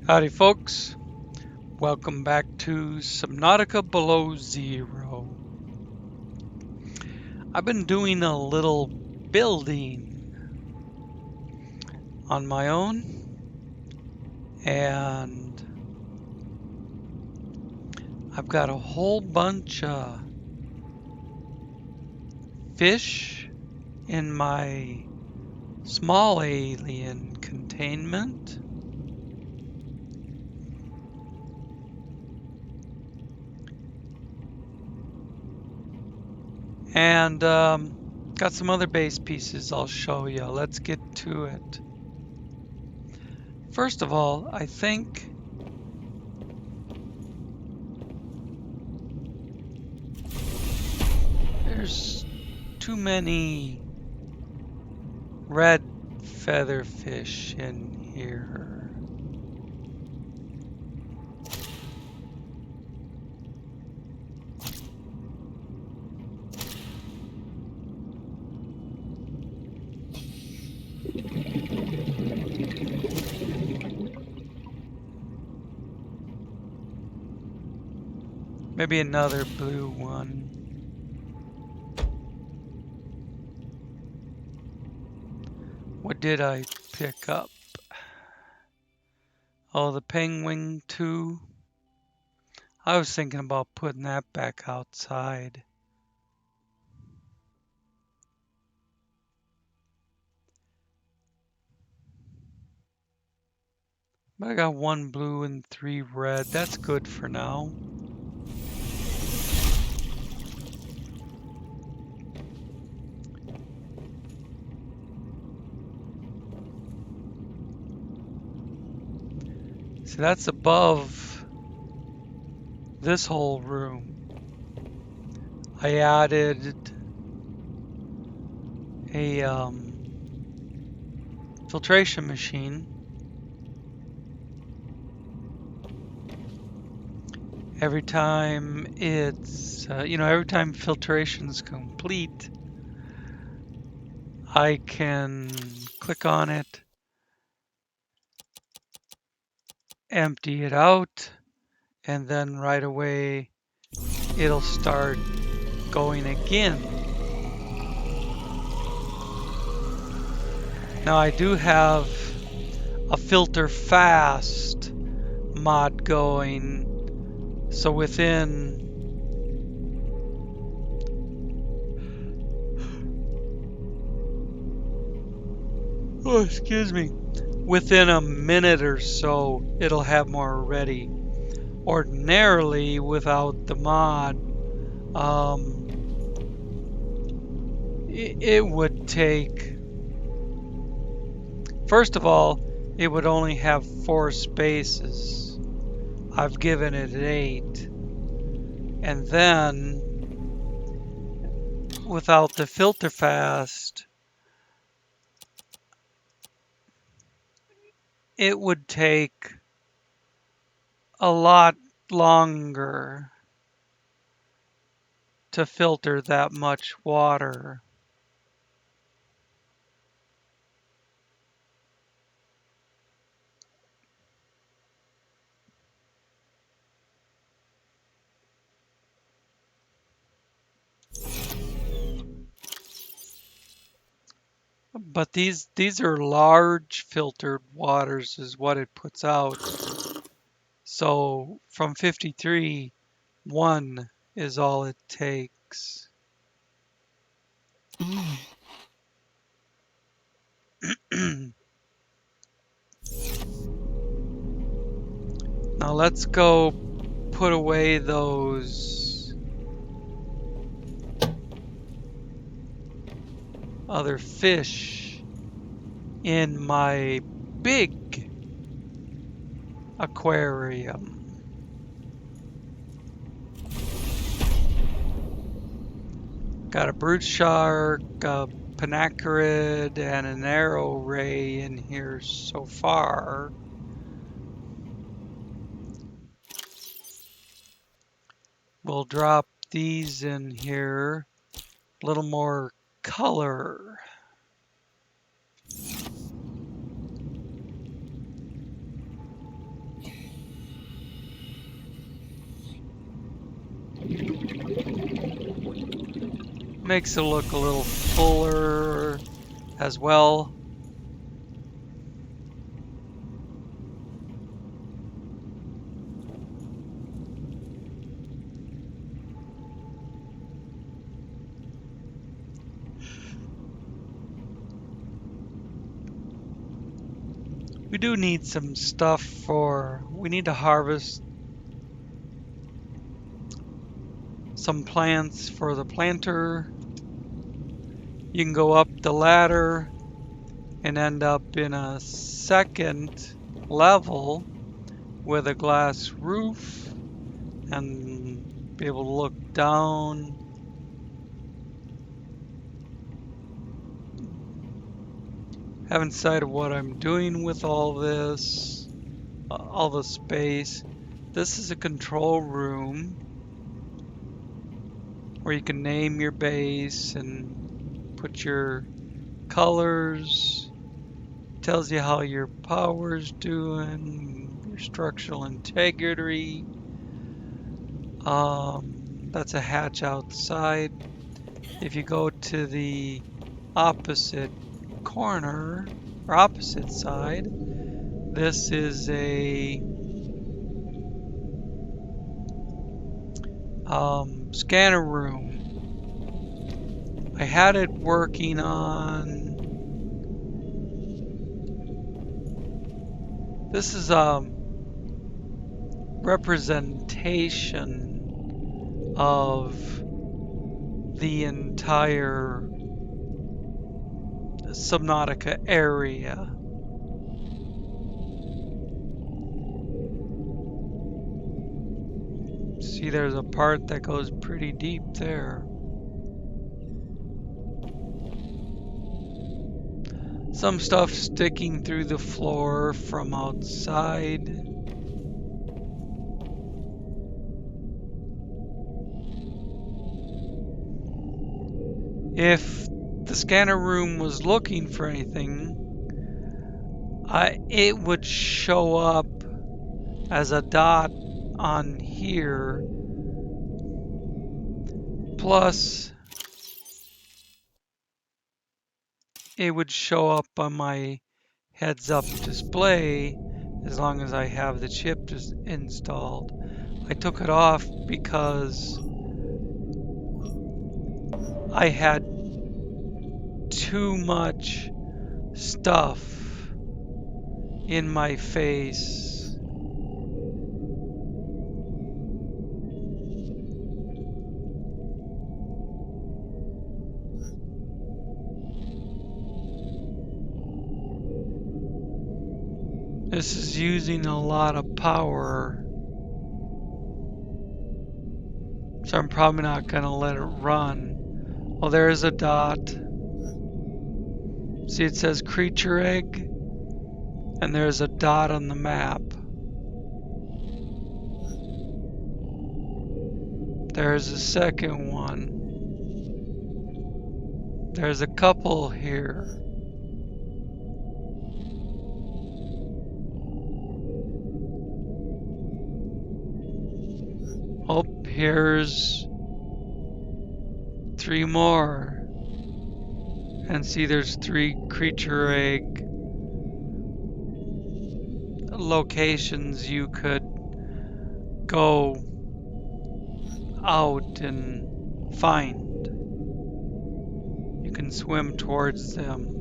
Howdy folks, welcome back to Subnautica Below Zero. I've been doing a little building on my own, and I've got a whole bunch of fish in my small alien containment. And got some other base pieces I'll show you. Let's get to it. First of all, I think there's too many red featherfish in here. Maybe another blue one. What did I pick up? Oh, the penguin too. I was thinking about putting that back outside. But I got one blue and 3 red. That's good for now. So that's above this whole room. I added a filtration machine. Every time it's, every time filtration is complete, I can click on it, empty it out, and then right away it'll start going again. Now I do have a filter fast mod going, so within within a minute or so it'll have more ready. Ordinarily without the mod, it would take, first of all, it would only have 4 spaces. I've given it 8. And then without the filter fast, it would take a lot longer to filter that much water. But these are large filtered waters is what it puts out. So from 53, 1 is all it takes. Now let's go put away those other fish in my big aquarium. Got a brood shark, a panacarid, and an arrow ray in here so far. We'll drop these in here, a little more color. Makes it look a little fuller as well. We do need some stuff we need to harvest some plants for the planter. You can go up the ladder and end up in a second level with a glass roof and be able to look down. Haven't decided what I'm doing with all this, all the space. This is a control room where you can name your base and put your colors. Tells you how your power's doing, your structural integrity. That's a hatch outside. If you go to the opposite corner or opposite side, this is a scanner room. I had it working on. This is a representation of the entire Subnautica area. See, there's a part that goes pretty deep there. Some stuff sticking through the floor from outside. If the scanner room was looking for anything, it would show up as a dot on here. Plus, it would show up on my heads-up display as long as I have the chip installed. I took it off because I had too much stuff in my face. This is using a lot of power, so I'm probably not going to let it run. Well, there's a dot. See, it says creature egg, and there's a dot on the map. There's a second one. There's a couple here. Oh, here's 3 more. And see, there's 3 creature egg locations you could go out and find. You can swim towards them.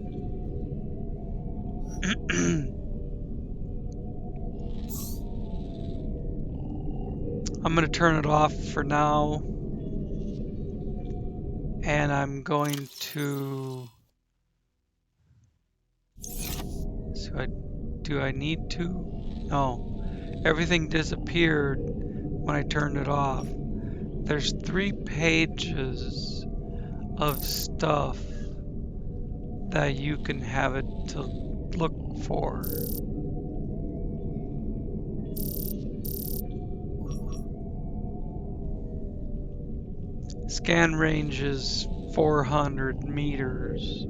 I'm going to turn it off for now. And I'm going to... do I need to? No. Everything disappeared when I turned it off. There's 3 pages of stuff that you can have it to look for. Scan range is 400 meters.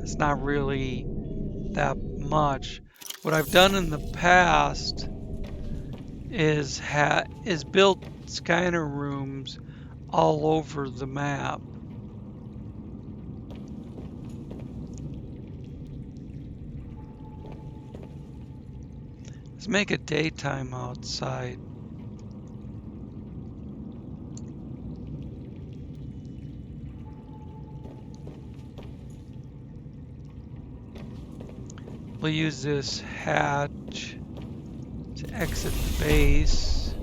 It's not really that much. What I've done in the past is built scanner rooms all over the map. Let's make it daytime outside. We'll use this hatch to exit the base.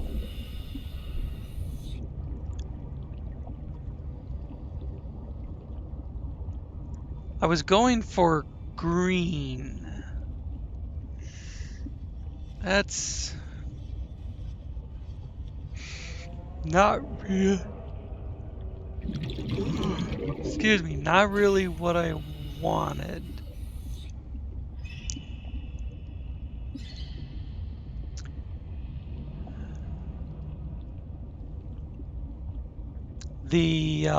I was going for green. That's not real. Excuse me, not really what I wanted. The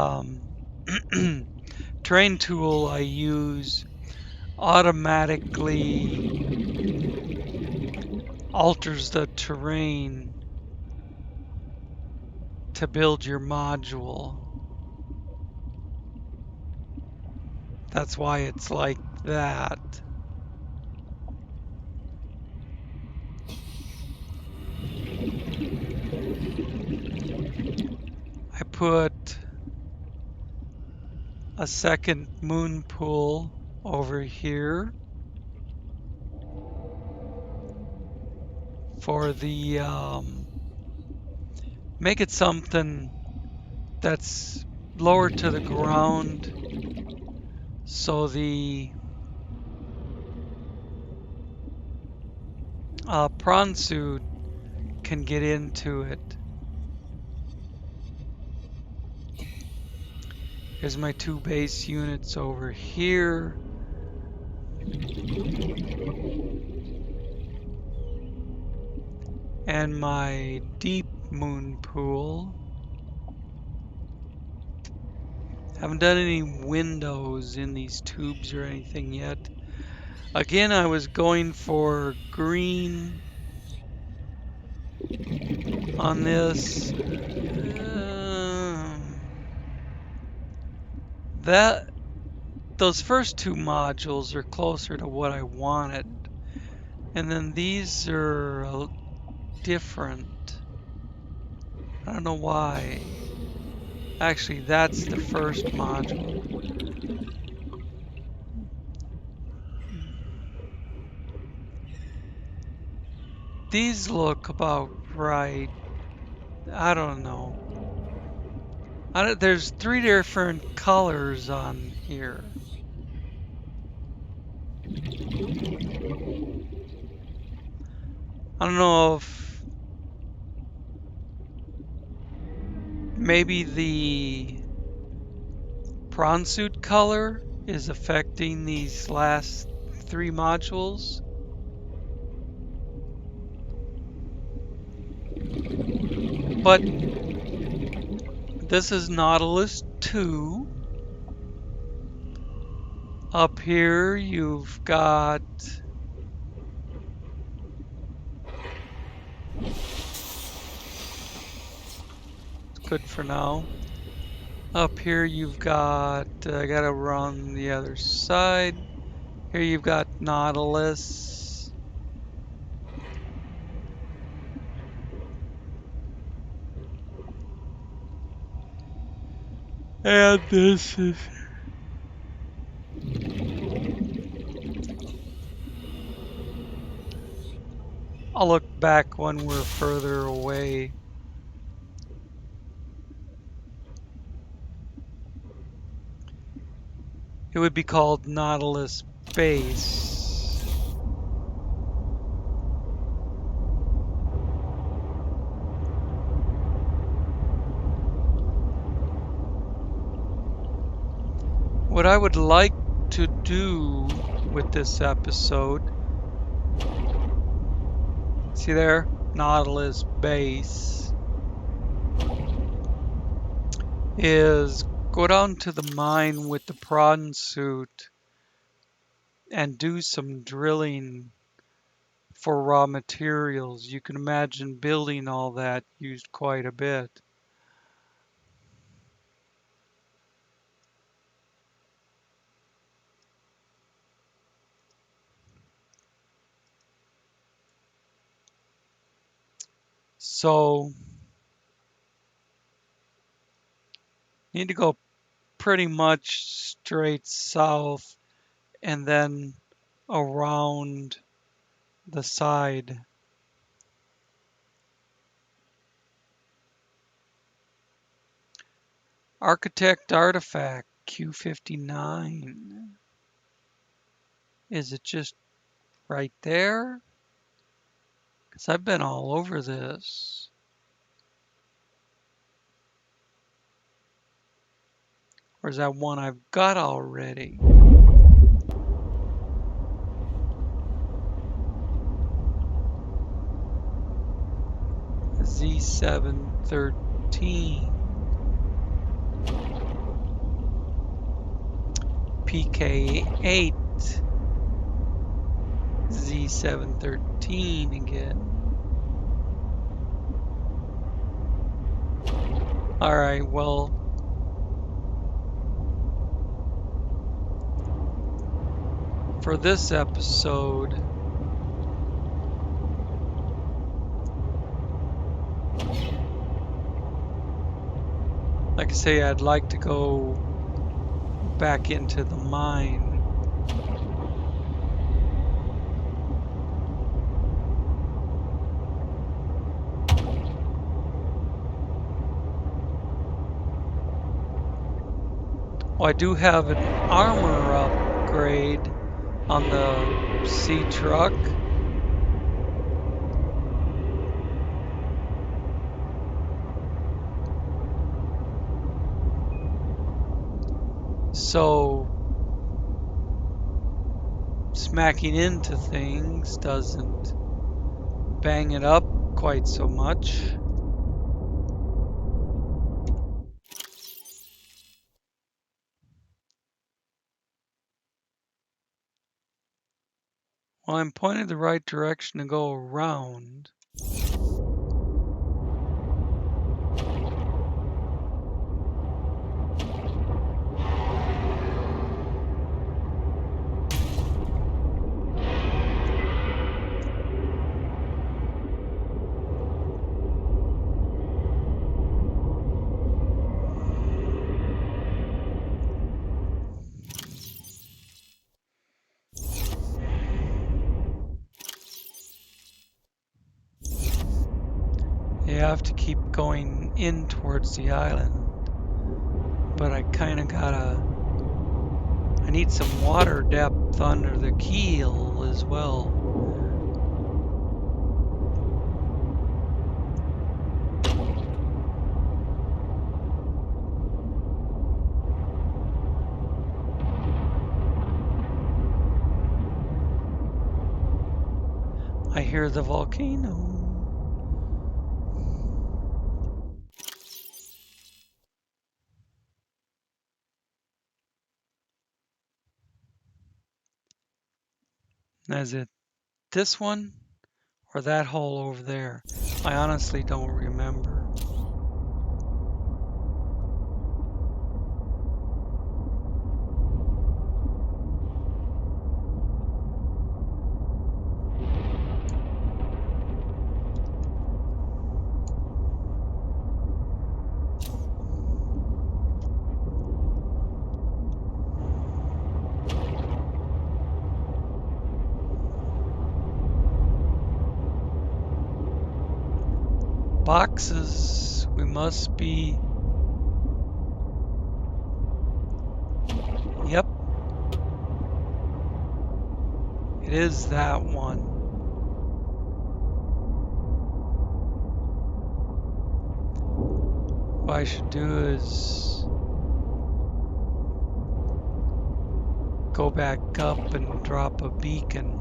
terrain tool I use automatically alters the terrain to build your module. That's why it's like that. I put a second moon pool over here for the make it something that's lower to the ground so the Prawn Suit can get into it. Here's my 2 base units over here. And my deep moon pool. Haven't done any windows in these tubes or anything yet. Again, I was going for green on this. Those first 2 modules are closer to what I wanted. And then these are different. I don't know why. Actually, that's the first module. These look about right. I don't know. There's 3 different colors on here. I don't know if maybe the Prawn Suit color is affecting these last 3 modules. But this is Nautilus 2. Up here you've got good for now. Up here you've got, I gotta run the other side. Here you've got Nautilus. And this is... I'll look back when we're further away. It would be called Nautilus Base. What I would like to do with this episode, see there, Nautilus Base, is go down to the mine with the Prawn Suit and do some drilling for raw materials. You can imagine building all that used quite a bit. So need to go pretty much straight south and then around the side. Architect artifact Q59. Is it just right there? Because I've been all over this. Or is that one I've got already? Z713. PK8. Z713 again. Alright, well, for this episode, like I say, I'd like to go back into the mine. Well, I do have an armor upgrade on the Seatruck. So smacking into things doesn't bang it up quite so much. Well, I'm pointed the right direction to go around. You have to keep going in towards the island, but I kind of I need some water depth under the keel as well. I hear the volcano. Is it this one or that hole over there? I honestly don't remember. Boxes, we must be. Yep. It is that one. What I should do is go back up and drop a beacon.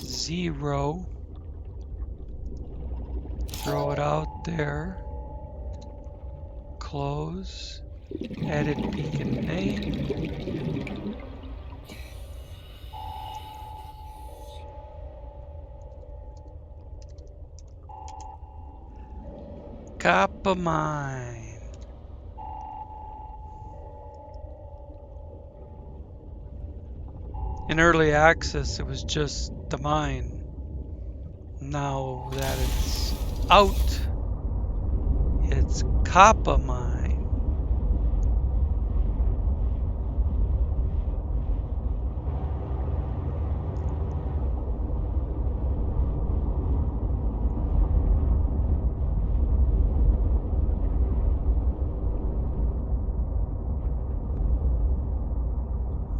Zero. Throw it out there. Close. Edit beacon name. Koppa mine. In early access, it was just the mine. Now that it's out, it's Koppa mine.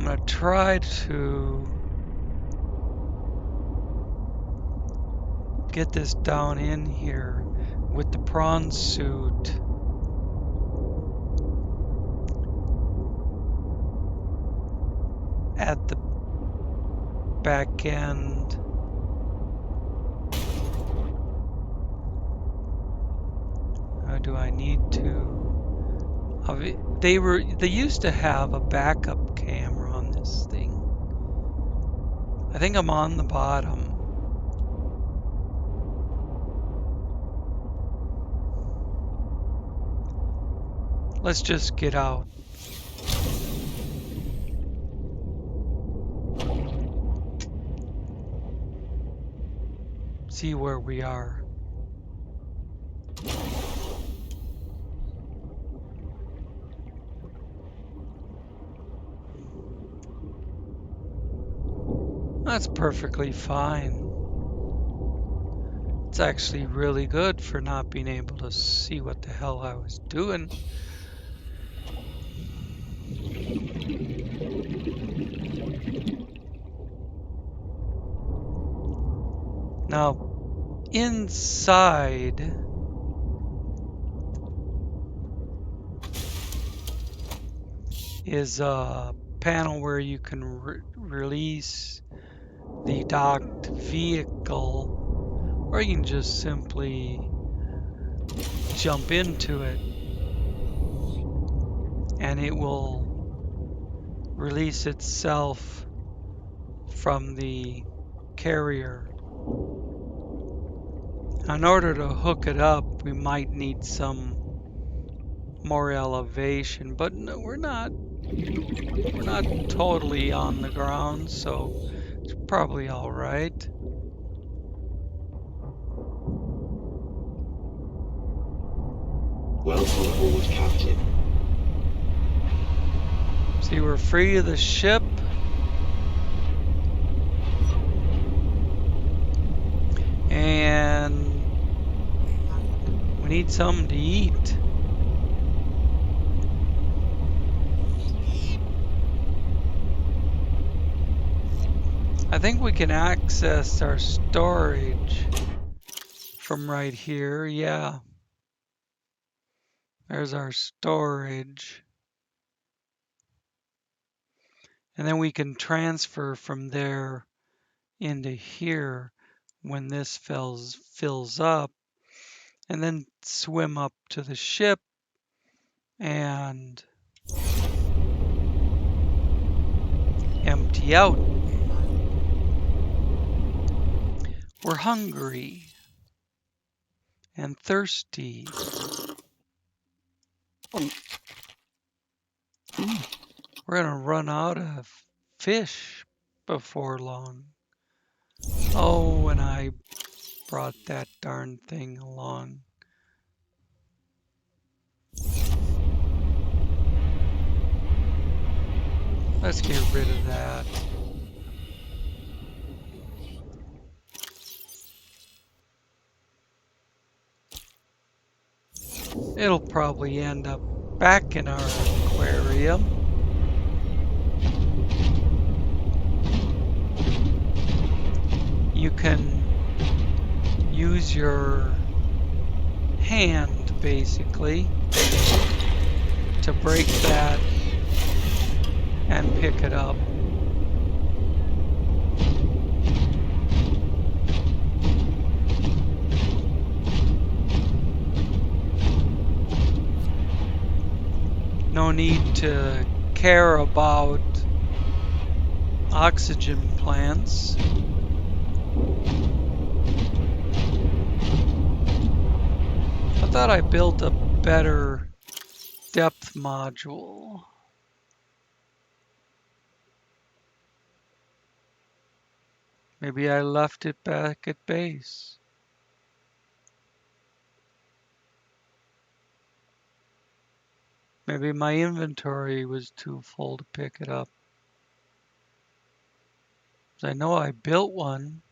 I'm gonna try to get this down in here with the Prawn Suit. At the back end. Do I need to? They used to have a backup camera on this thing. I think I'm on the bottom. Let's just get out. See where we are. That's perfectly fine. It's actually really good for not being able to see what the hell I was doing. Now, inside is a panel where you can release the docked vehicle, or you can just simply jump into it and it will release itself from the carrier. In order to hook it up, we might need some more elevation, but no, we're not totally on the ground, so it's probably all right. Welcome aboard, Captain. See, we're free of the ship. And we need something to eat. I think we can access our storage from right here. Yeah. There's our storage. And then we can transfer from there into here when this fills up, and then swim up to the ship and empty out. We're hungry and thirsty. We're gonna run out of fish before long. Oh, and I brought that darn thing along. Let's get rid of that. It'll probably end up back in our aquarium. You can use your hand basically to break that and pick it up. No need to care about oxygen plants. thought I built a better depth module. Maybe I left it back at base. Maybe my inventory was too full to pick it up. I know I built one.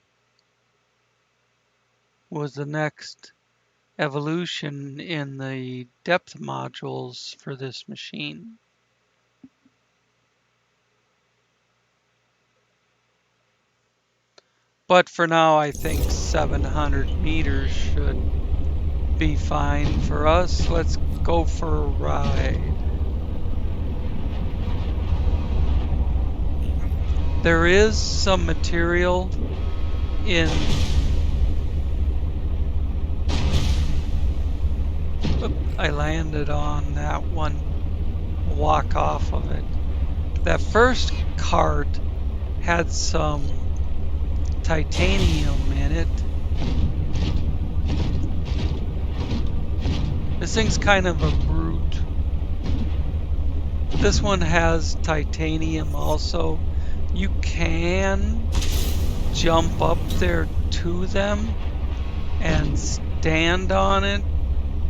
Was the next evolution in the depth modules for this machine. But for now, I think 700 meters should be fine for us. Let's go for a ride. There is some material in... I landed on that one. Walk off of it. That first cart had some titanium in it. This thing's kind of a brute. This one has titanium also. You can jump up there to them and stand on it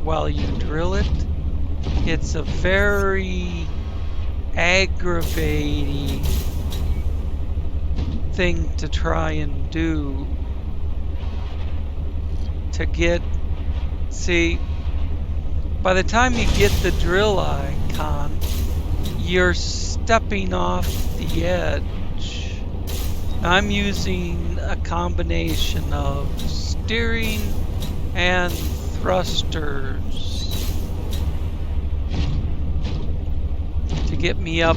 while you drill it. It's a very aggravating thing to try and do to get, see, by the time you get the drill icon, you're stepping off the edge. I'm using a combination of steering and thrusters to get me up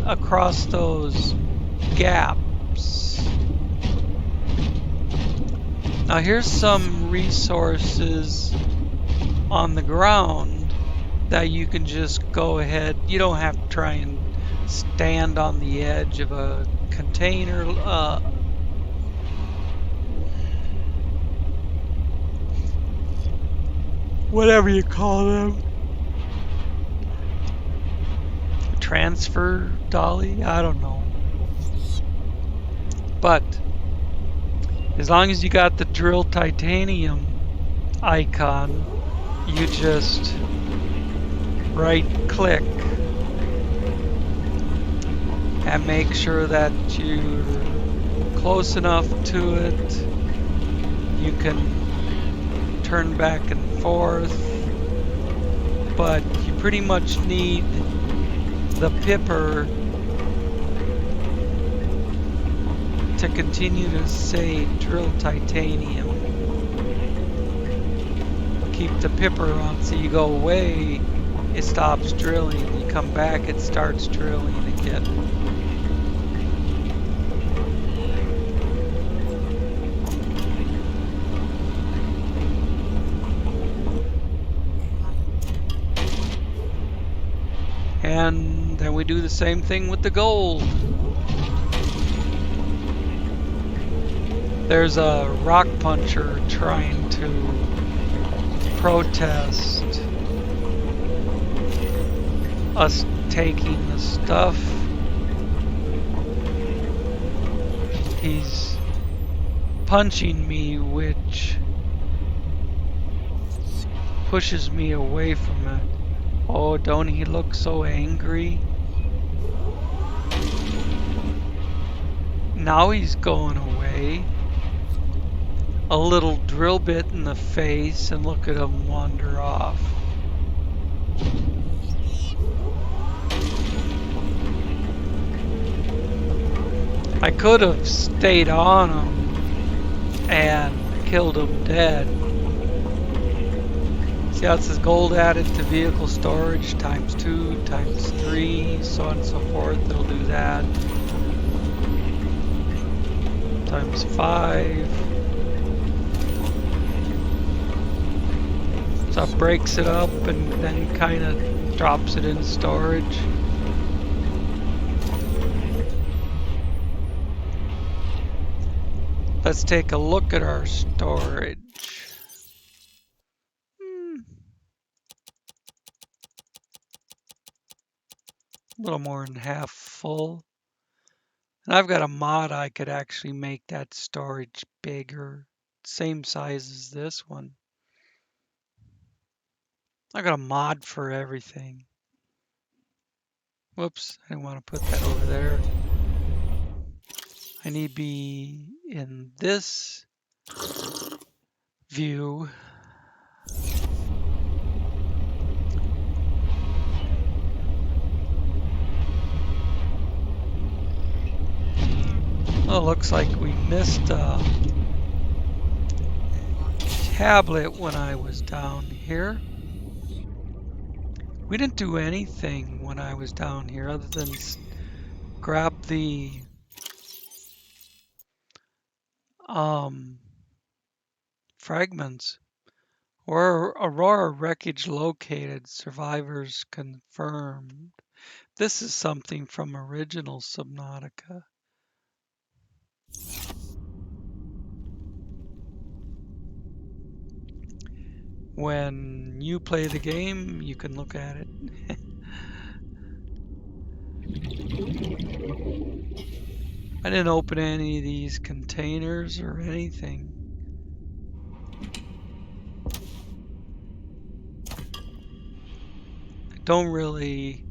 across those gaps. Now here's some resources on the ground that you can just go ahead. You don't have to try and stand on the edge of a container. Whatever you call them. Transfer dolly? I don't know. But as long as you got the drill titanium icon, you just right click and make sure that you're close enough to it. You can turn back and forth, but you pretty much need the pipper to continue to say drill titanium. Keep the pipper on, so you go away, it stops drilling. You come back, it starts drilling again. And then we do the same thing with the gold. There's a rock puncher trying to protest us taking the stuff. He's punching me, which pushes me away from it. Oh, don't he look so angry? Now he's going away. A little drill bit in the face, and look at him wander off. I could have stayed on him and killed him dead. See how it says gold added to vehicle storage ×2, ×3, so on and so forth. It'll do that. ×5. So it breaks it up and then kind of drops it in storage. Let's take a look at our storage. a little more than half full. And I've got a mod I could actually make that storage bigger, same size as this one. I got a mod for everything. Whoops, I didn't want to put that over there. I need to be in this view. Well, it looks like we missed a tablet when I was down here. We didn't do anything when I was down here other than grab the fragments. Or Aurora wreckage located, survivors confirmed. This is something from original Subnautica. When you play the game, you can look at it. I didn't open any of these containers or anything. I don't really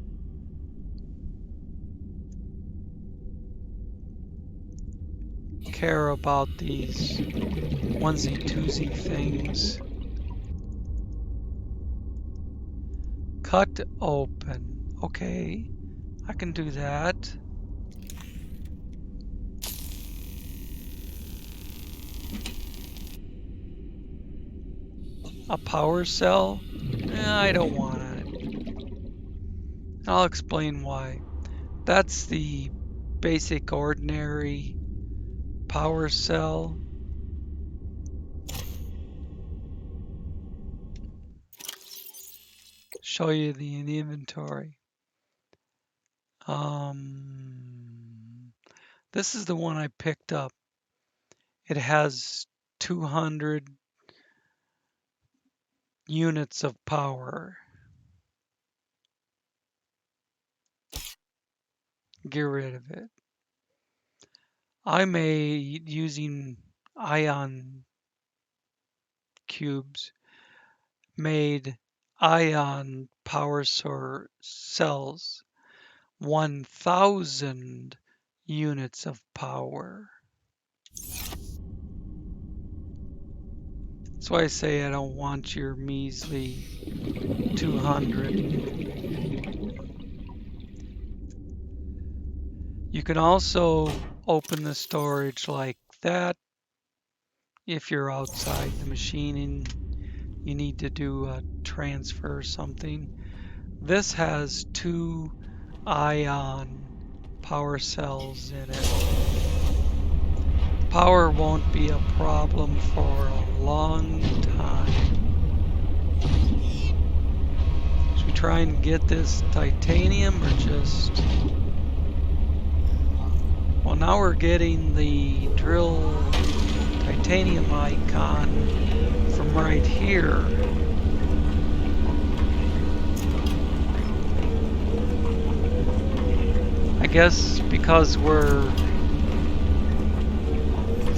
care about these onesie-twosie things. Cut open. Okay, I can do that. A power cell? I don't want it. I'll explain why. That's the basic ordinary power cell. Show you the inventory. This is the one I picked up. It has 200 units of power. Get rid of it. I made, using ion cubes, made ion power source cells, 1,000 units of power. That's why I say I don't want your measly 200. You can also open the storage like that if you're outside the machine and you need to do a transfer or something. This has 2 ion power cells in it. Power won't be a problem for a long time. Should we try and get this titanium or just... Well, now we're getting the drill titanium icon from right here. I guess because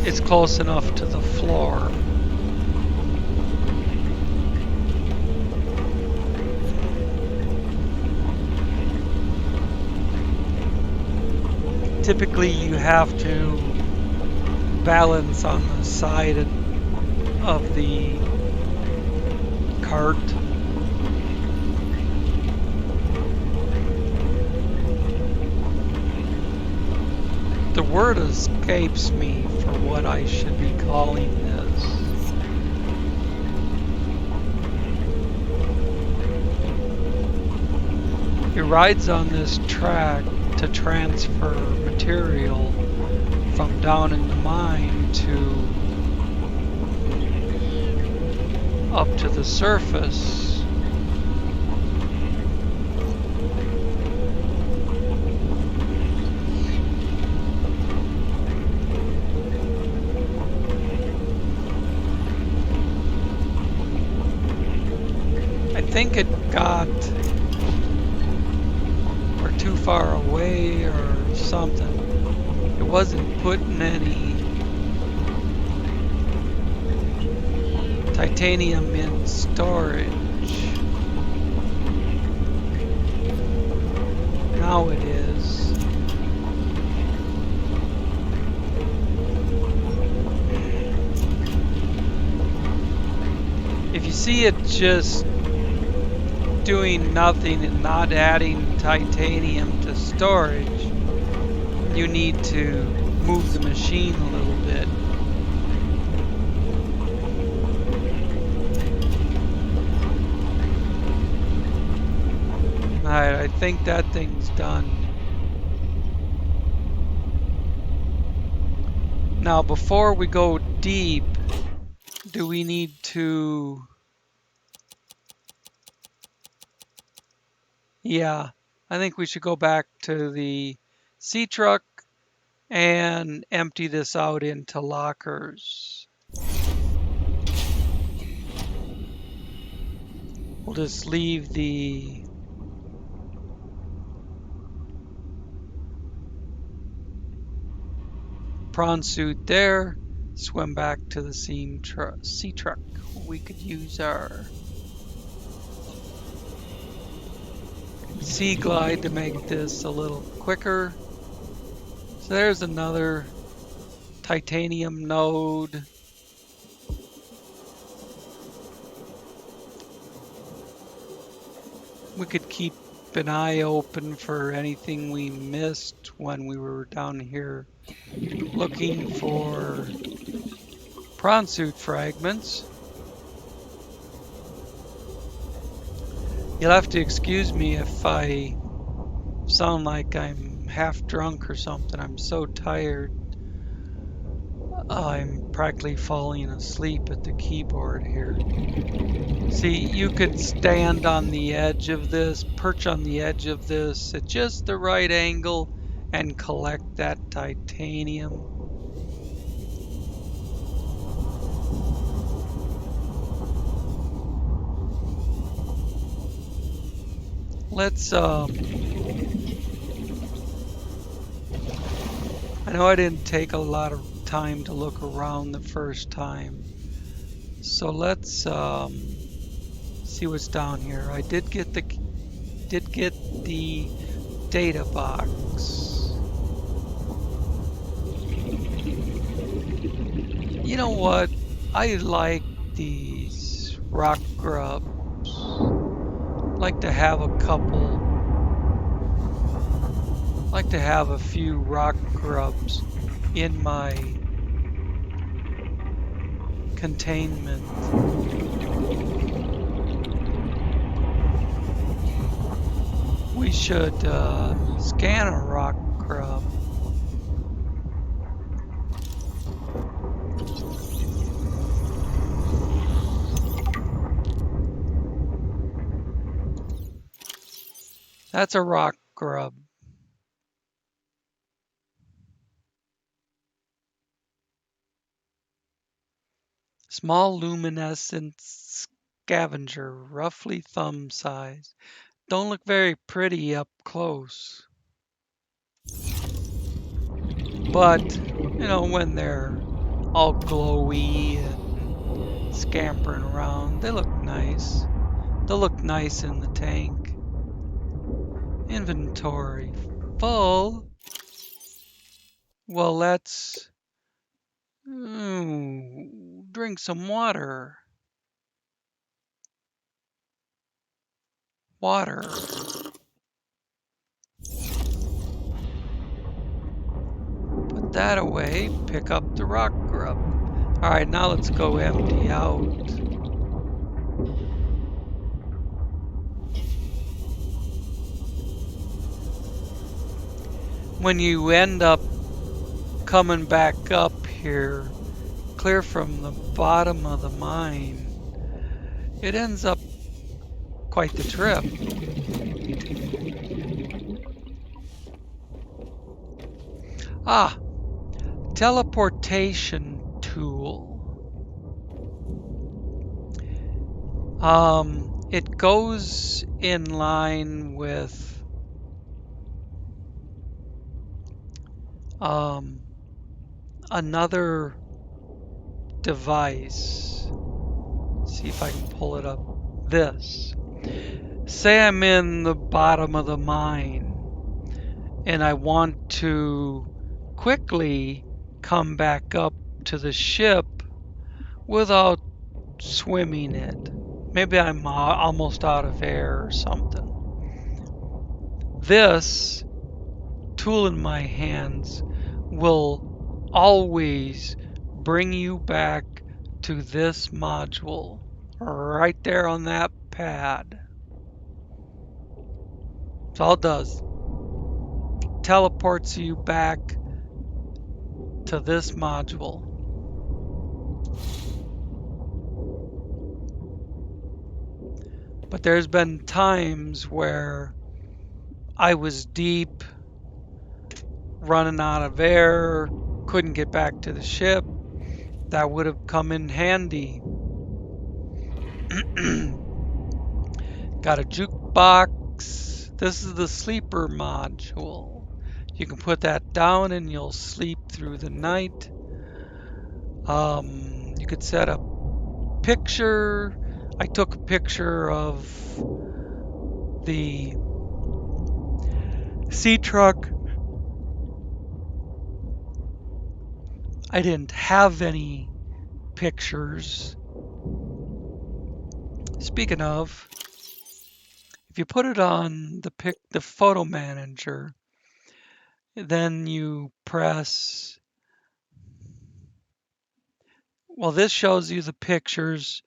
it's close enough to the floor. Typically you have to balance on the side of the cart. The word escapes me for what I should be calling this. It rides on this track to transfer material from down in the mine to up to the surface. I think it got or too far away or something. It wasn't putting any titanium in storage. Now it is. If you see it just doing nothing and not adding titanium to storage, you need to move the machine a little bit. Alright, I think that thing's done. Now, before we go deep, do we need to... Yeah, I think we should go back to the Seatruck and empty this out into lockers. We'll just leave the Prawn Suit there, swim back to the Seatruck. We could use our Sea Glide to make this a little quicker. So there's another titanium node. We could keep an eye open for anything we missed when we were down here looking for Prawn Suit fragments. You'll have to excuse me if I sound like I'm half drunk or something. I'm so tired. I'm practically falling asleep at the keyboard here. See, you could stand on the edge of this, perch on the edge of this at just the right angle and collect that titanium. Let's, I know I didn't take a lot of time to look around the first time. So let's see what's down here. I did get the data box. You know what? I like these rock grubs. Like to have a couple. Like to have a few rock grubs in my containment. We should scan a rock grub. That's a rock grub. Small luminescent scavenger, roughly thumb size. Don't look very pretty up close. But, you know, when they're all glowy and scampering around, they look nice. They'll look nice in the tank. Inventory full. Well, let's drink some water. Water. Put that away. Pick up the rock grub. All right, now let's go empty out. When you end up coming back up here, clear from the bottom of the mine, it ends up quite the trip. Ah, Teleportation Tool. It goes in line with another device. See if I can pull it up. This. Say I'm in the bottom of the mine and I want to quickly come back up to the ship without swimming it. Maybe I'm almost out of air or something. This tool in my hands will always bring you back to this module right there on that pad. That's all it does. Teleports you back to this module. But there's been times where I was deep, running out of air, couldn't get back to the ship. That would have come in handy. Got a jukebox. This is the sleeper module. You can put that down and you'll sleep through the night. You could set a picture. I took a picture of the Seatruck. I didn't have any pictures. Speaking of, if you put it on the photo manager, then you press, well, this shows you the pictures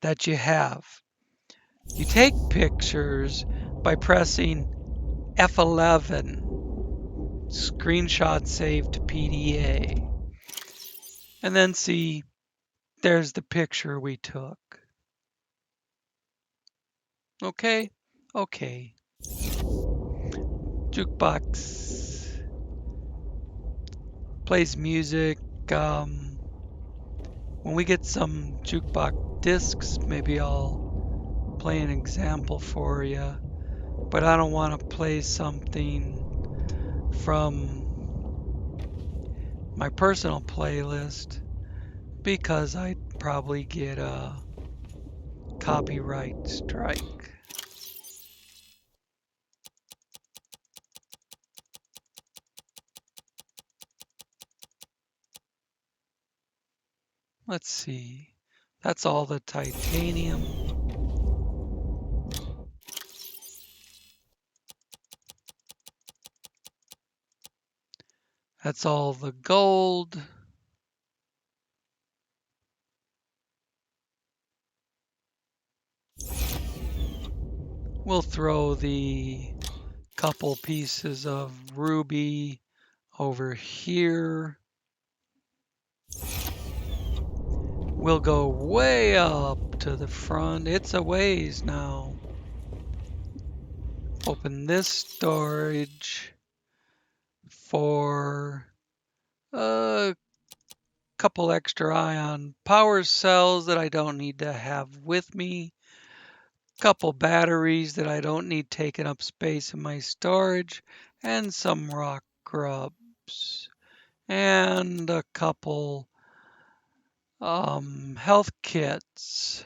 that you have. You take pictures by pressing F11, screenshot save to PDA, and then see, there's the picture we took. Okay, okay. Jukebox plays music. When we get some jukebox discs, maybe I'll play an example for you. But I don't want to play something from my personal playlist because I'd probably get a copyright strike. Let's see. That's all the titanium. That's all the gold. We'll throw the couple pieces of ruby over here. We'll go way up to the front. It's a ways now. Open this storage for a couple extra ion power cells that I don't need to have with me. Couple batteries that I don't need taking up space in my storage, and some rock grubs, and a couple health kits.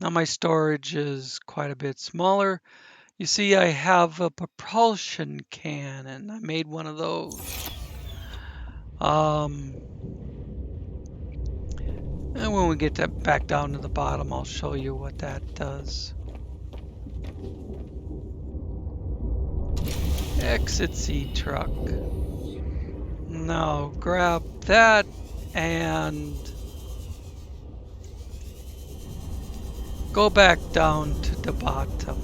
Now my storage is quite a bit smaller. You see, I have a propulsion cannon. I made one of those. And when we get back down to the bottom, I'll show you what that does. Exit Seatruck. Now grab that and go back down to the bottom.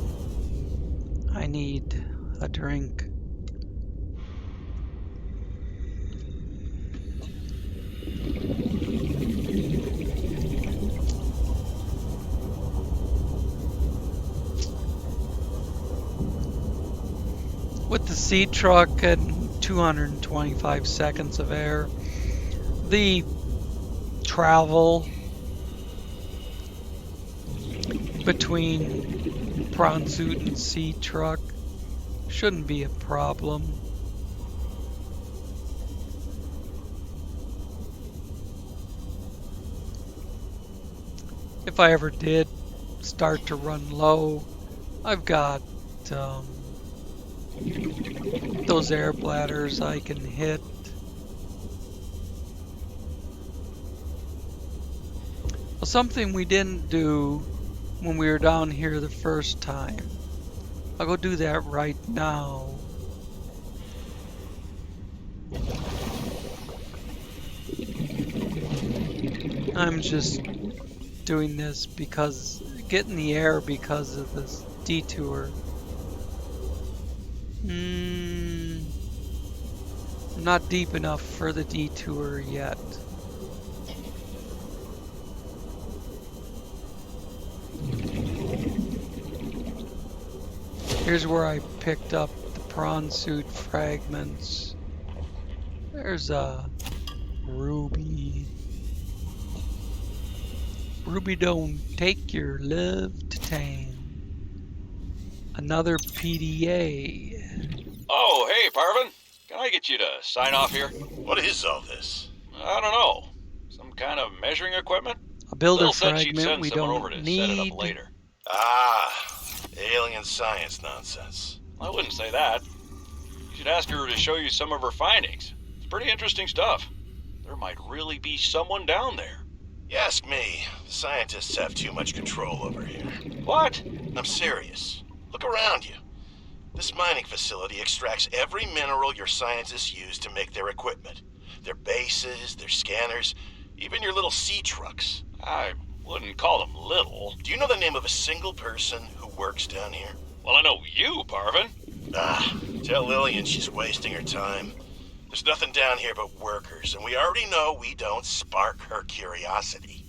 I need a drink. With the Seatruck and 225 seconds of air, the travel between Prawn Suit and Seatruck shouldn't be a problem. if I ever did start to run low, I've got those air bladders I can hit. Well, something we didn't do when we were down here the first time. I'll go do that right now. I'm just doing this because, getting the air because of this detour. Not deep enough for the detour yet. Here's where I picked up the Prawn Suit fragments. There's a ruby. Ruby don't take your love to town. Another PDA. Oh, hey, Parvin. Can I get you to sign off here? What is all this? I don't know. Some kind of measuring equipment? A builder Lil said she'd fragment send we someone over don't to set it up need. later. Ah, alien science nonsense. I wouldn't say that. You should ask her to show you some of her findings. It's pretty interesting stuff. There might really be someone down there. You ask me, the scientists have too much control over here. What? I'm serious. Look around you. This mining facility extracts every mineral your scientists use to make their equipment. Their bases, their scanners, even your little Seatrucks. I wouldn't call them little. Do you know the name of a single person who works down here? Well, I know you, Parvin. Ah, tell Lillian she's wasting her time. There's nothing down here but workers, and we already know we don't spark her curiosity.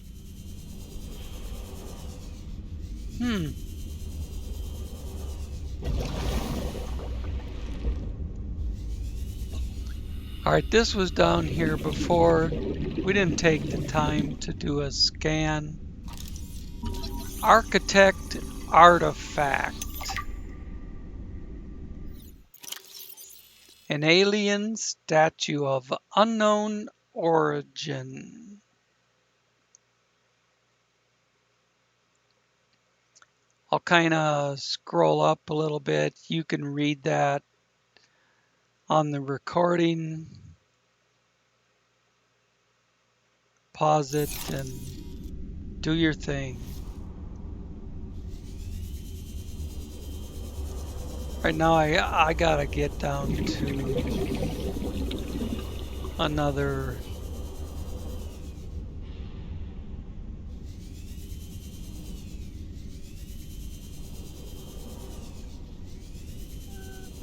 Alright, this was down here before. We didn't take the time to do a scan. Architect artifact. An alien statue of unknown origin. I'll kind of scroll up a little bit. You can read that on the recording. Pause it and do your thing. Right now I gotta get down to another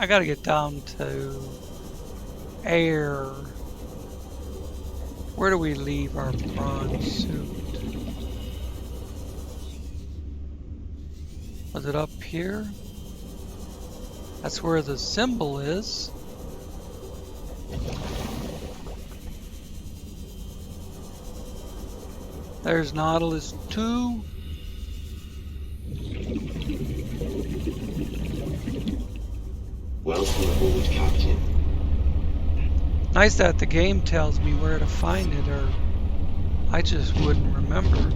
I gotta get down to air. Where do we leave our prawn suit? Was it up here? That's where the symbol is. There's Nautilus 2. Welcome aboard, Captain. Nice that the game tells me where to find it, or I just wouldn't remember.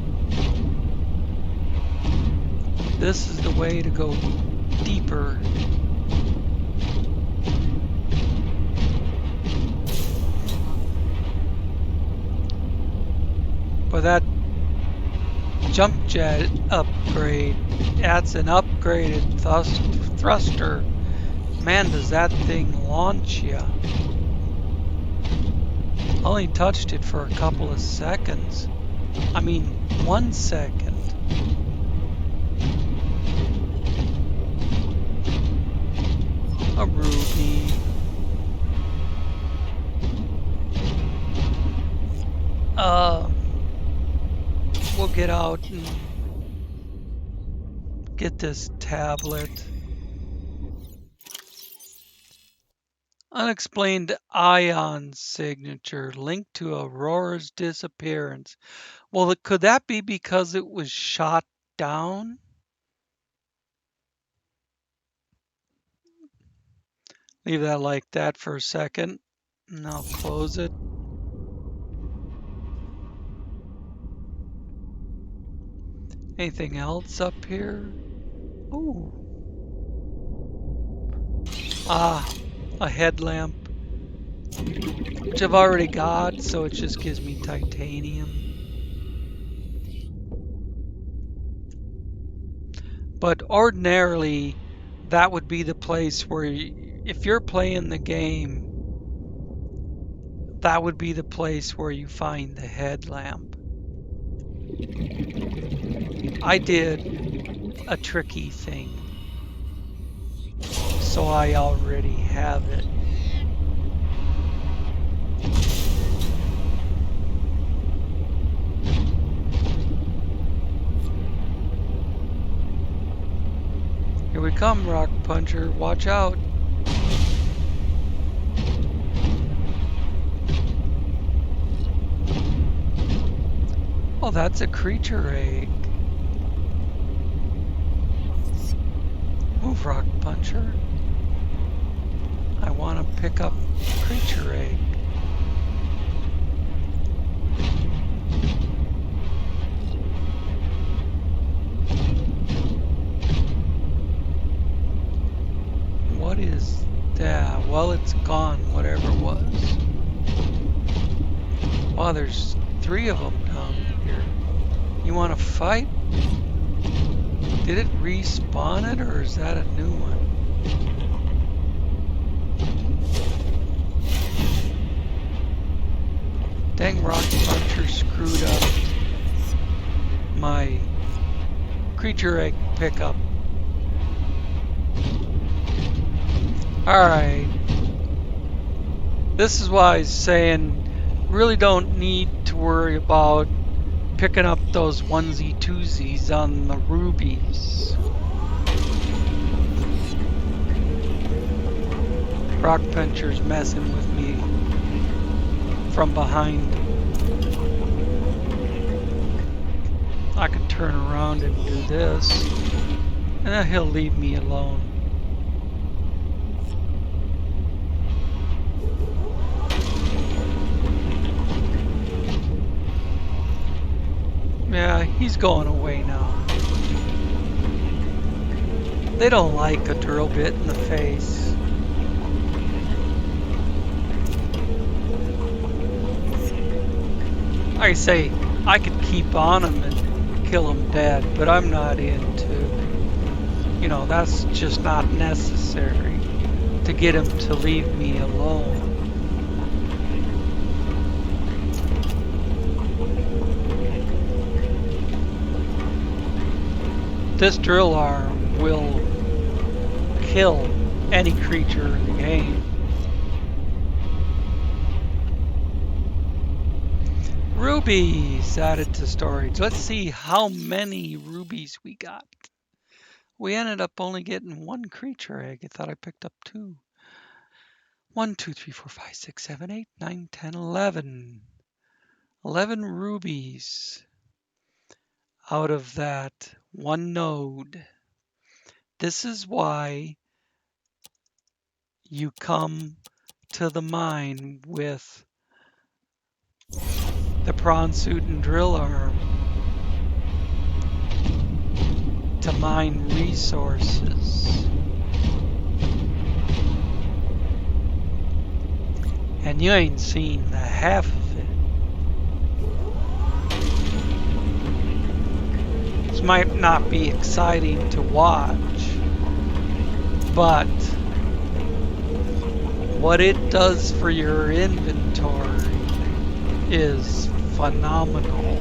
This is the way to go deeper. But that jump jet upgrade, that's an upgraded thruster. Man, does that thing launch ya. Only touched it for a couple of seconds. I mean, 1 second. A ruby. We'll get out and get this tablet. Unexplained ion signature linked to Aurora's disappearance. Well, could that be because it was shot down? Leave that like that for a second, and I'll close it. Anything else up here? Ooh. Ah, a headlamp, which I've already got, so it just gives me titanium. But ordinarily, that would be the place where, if you're playing the game, that would be the place where you find the headlamp. I did a tricky thing, so I already have it. Here we come, Rock Puncher. Watch out. Oh, that's a creature egg. Move, Rock Puncher. I want to pick up creature egg. What is that? Well, it's gone, whatever it was. Wow, there's 3 of them down here. You want to fight? Did it respawn it, or is that a new one? Dang, Rock Puncher screwed up my creature egg pickup. Alright. This is why I was saying, really don't need to worry about picking up those onesie twosies on the rubies. Rock Puncher's messing with me from behind. I can turn around and do this, and then he'll leave me alone. Yeah, he's going away now. They don't like a drill bit in the face. Like I say, I could keep on him and kill him dead, but I'm not into, you know, that's just not necessary to get him to leave me alone. This drill arm will kill any creature in the game. Rubies added to storage. Let's see how many rubies we got. We ended up only getting 1 creature egg. I thought I picked up 2. 1, 2, 3, 4, 5, 6, 7, 8, 9, 10, 11. 11 rubies out of that 1 node. This is why you come to the mine with the Prawn Suit and drill arm to mine resources. And you ain't seen the half of it. This might not be exciting to watch, but what it does for your inventory is phenomenal.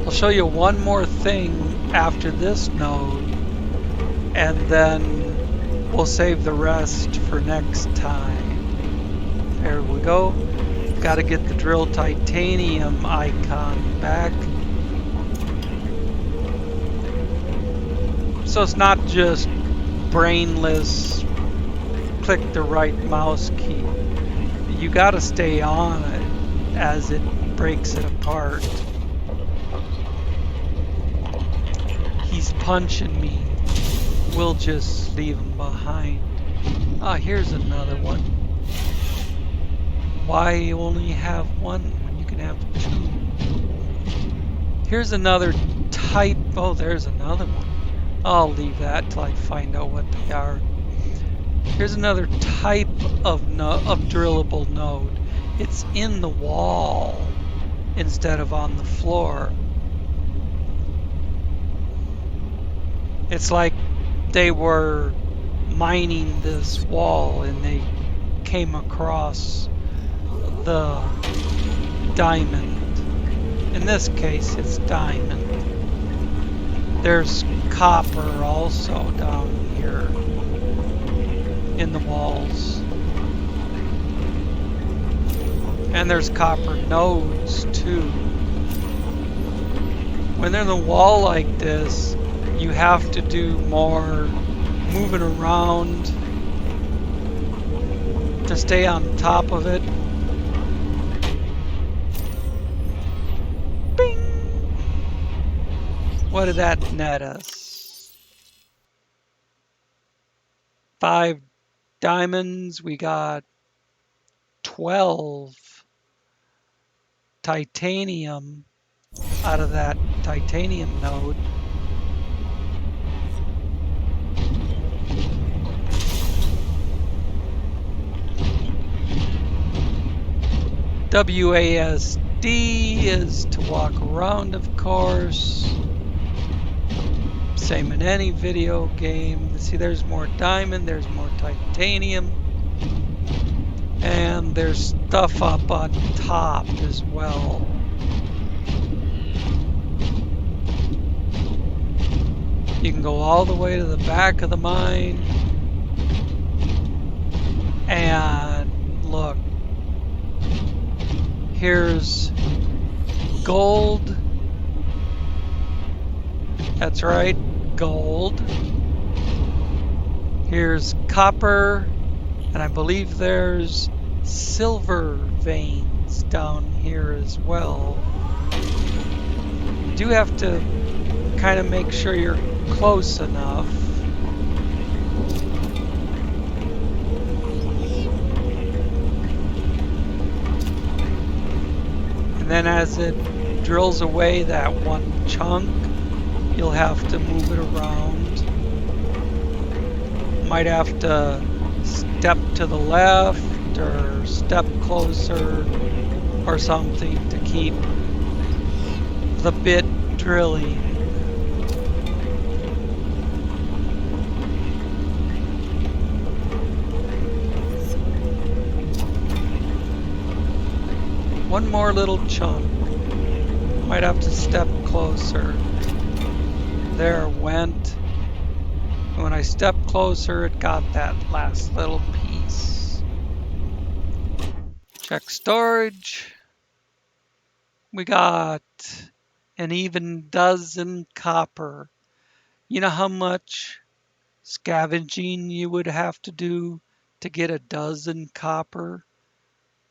I'll show you one more thing after this node, and then we'll save the rest for next time. There we go. Got to get the drill titanium icon back. So it's not just brainless, click the right mouse key. You got to stay on it as it breaks it apart. He's punching me. We'll just leave him behind. Ah, here's another one. Why only have one when you can have two? Here's another type. Oh, there's another one. I'll leave that till I find out what they are. Here's another type of drillable node. It's in the wall instead of on the floor. It's like they were mining this wall and they came across the diamond. In this case, it's diamond. There's copper also down here in the walls. And there's copper nodes too. When they're in the wall like this, you have to do more moving around to stay on top of it. Bing! What did that net us? 5 diamonds. We got 12 titanium out of that titanium node. WASD is to walk around, of course. Same in any video game. See, there's more diamond, there's more titanium. And there's stuff up on top as well. You can go all the way to the back of the mine. And look. Here's gold. That's right, gold. Here's copper. And I believe there's silver veins down here as well. You do have to kind of make sure you're close enough. And then as it drills away that one chunk, you'll have to move it around. Might have to step to the left or step closer or something to keep the bit drilling. One more little chunk. Might have to step closer. There it went. And when I stepped closer, it got that last little piece. Check storage. We got an even dozen copper. You know how much scavenging you would have to do to get a dozen copper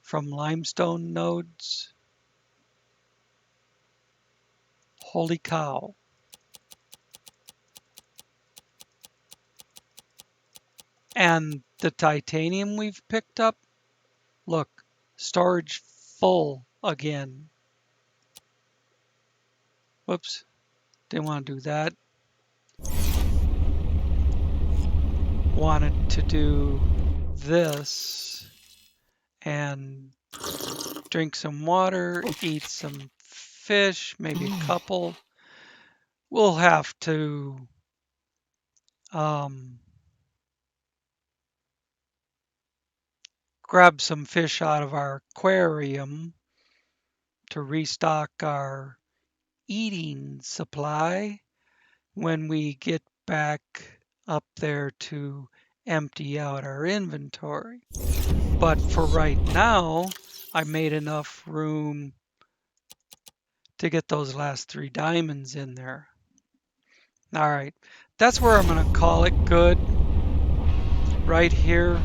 from limestone nodes? Holy cow. And the titanium we've picked up, look, storage full again. Whoops, didn't want to do that. Wanted to do this and drink some water, eat some fish, maybe a couple. We'll have to grab some fish out of our aquarium to restock our eating supply when we get back up there to empty out our inventory. But for right now, I made enough room to get those last 3 diamonds in there. All right, that's where I'm going to call it good. Right here.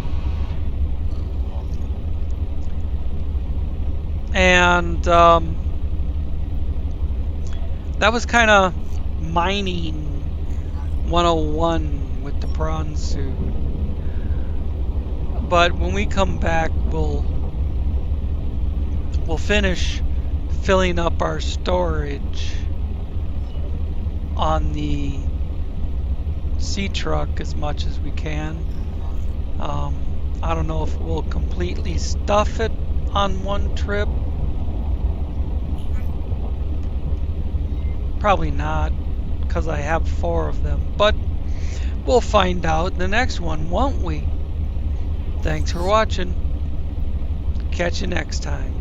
And that was kind of mining 101 with the Prawn Suit. But when we come back, we'll finish filling up our storage on the Seatruck as much as we can. I don't know if we'll completely stuff it on one trip. Probably not, because I have 4 of them. But we'll find out in the next one, won't we? Thanks for watching. Catch you next time.